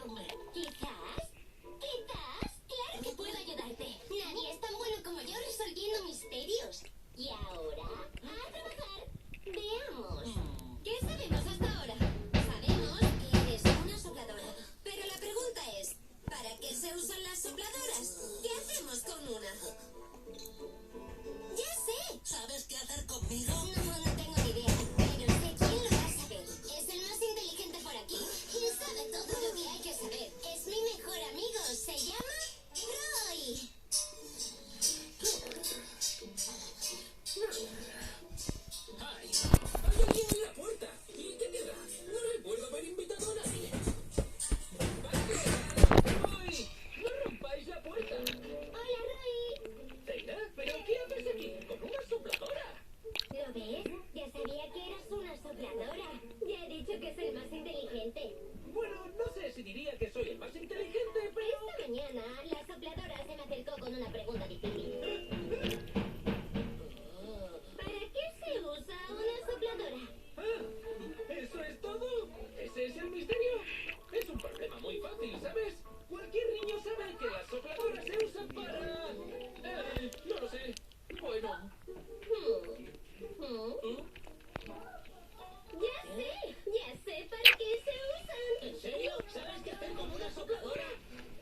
ayudarme. Quizás. Claro que puedo ayudarte. Nadie es tan bueno como yo resolviendo misterios. Y ahora, a trabajar. Veamos. ¿Qué sabemos hasta ahora? Sabemos que eres una sopladora. Pero la pregunta es, ¿para qué se usan las sopladoras? ¿Qué hacemos con una? Ya sé. ¿Sabes qué hacer conmigo? No tengo ni idea. Pero sé quién lo va a saber. Es el más inteligente por aquí. Y sabe todo lo que hay que saber. Es mi mejor amigo. Se llama Roy. ¡Ay! ¡Hay alguien en la puerta! ¿Y qué querrá? No recuerdo haber invitado a nadie. ¡Roy! ¡No rompáis la puerta! Hola, Roy. Zeina, ¿pero qué haces aquí? ¡Con una sopladora! ¿Lo ves? Ya sabía que eras una sopladora. Ya he dicho que soy el más inteligente. Bueno, no sé si diría que soy el más inteligente, pero... Esta mañana la sopladora se me acercó con una pregunta difícil. ¿Para qué se usa una sopladora? Ah, ¿eso es todo? ¿Ese es el misterio? Es un problema muy fácil, ¿sabes? Cualquier niño sabe que las sopladoras se usan para... no lo sé. Bueno... Ya sé para qué se usan. ¿En serio? ¿Sabes qué hacer con una sopladora?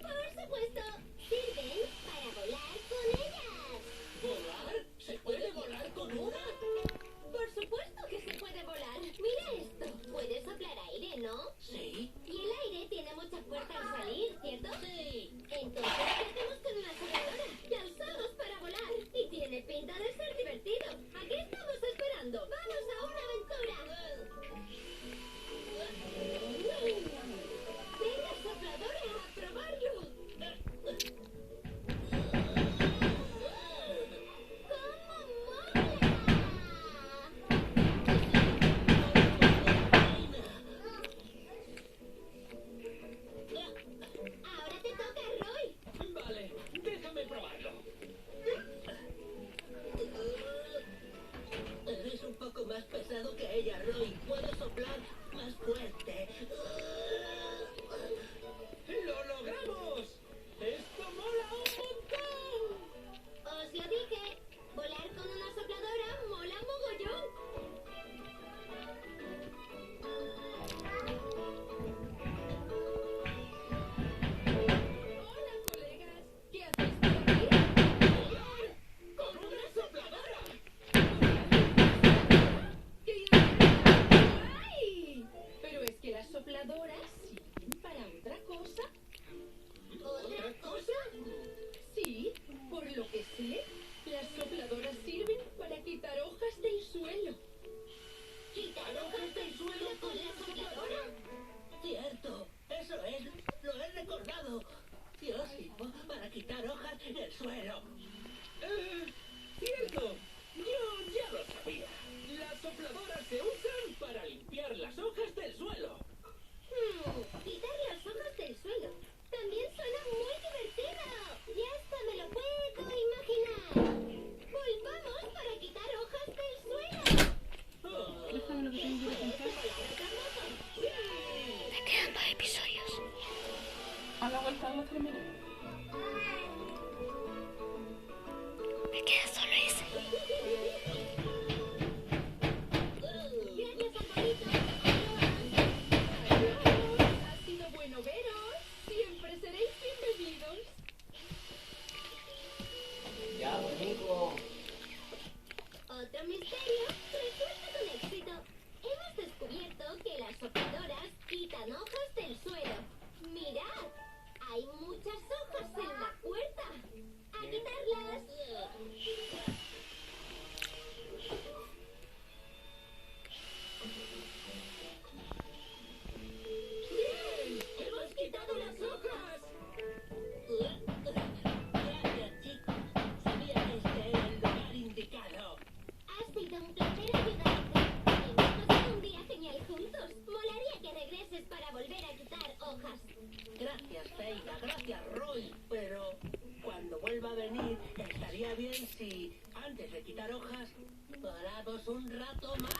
Por supuesto, sirven para volar con ellas. ¿Volar? ¿Se puede volar con una? Por supuesto que se puede volar. Mira esto. Puedes soplar aire, ¿no? Sí. Y el aire tiene mucha fuerza al salir, ¿cierto? Sí. Entonces, ¿qué hacemos con una sopladora? La usamos para volar. Y tiene pinta de ser divertido. ¿A qué estamos esperando? ¡Vamos a una aventura! ¡Venga, sopladora, a probarlo! ¡Cómo mola! Ahora te toca, Roy. Vale, déjame probarlo. Eres un poco más pesado que ella, Roy. Puedo soplar más fuerte. ¡Lo logramos! ¡Esto mola un montón! Os lo dije. Volar con una sopladora mola mogollón. Hola, colegas. ¿Qué hacéis por aquí? ¡Volar con una sopladora! ¡Ay! Pero es que las sopladoras sirven para otra cosa. ¿Otra cosa? Sí, por lo que sé, las sopladoras sirven para quitar hojas del suelo. ¿Quitar hojas del suelo con la sopladora? Cierto, eso es. Lo he recordado. Yo sirvo para quitar hojas del suelo. ¡Cierto! Yo ya lo sabía. Las sopladoras se usan para limpiar las hojas del suelo. Quitar las hojas del suelo. También suena muy divertido. Ya hasta me lo puedo imaginar. Volvamos para quitar hojas del suelo. Déjame lo que tengo que pensar. Me quedan 2 episodios. A la vuelta lo termino. Me queda solo ese. Gracias, Alvarito. Ha sido bueno veros. Siempre seréis bienvenidos. Ya, bonito. Otro misterio resuelto con éxito. Hemos descubierto que las sopladoras quitan hojas del suelo. Mirad, hay muchas hojas en la puerta. ¡A quitarlas! ¡Bien! ¡Hemos quitado las hojas! Gracias, chicos. Sabía que este era el lugar indicado. Ha sido un placer ayudarte. Hemos pasado un día genial juntos. Molaría que regreses para volver a quitar hojas. Gracias, Zeina. Gracias, Roy. Pero cuando vuelva a venir, estaría bien si, antes de quitar hojas, paramos un rato más.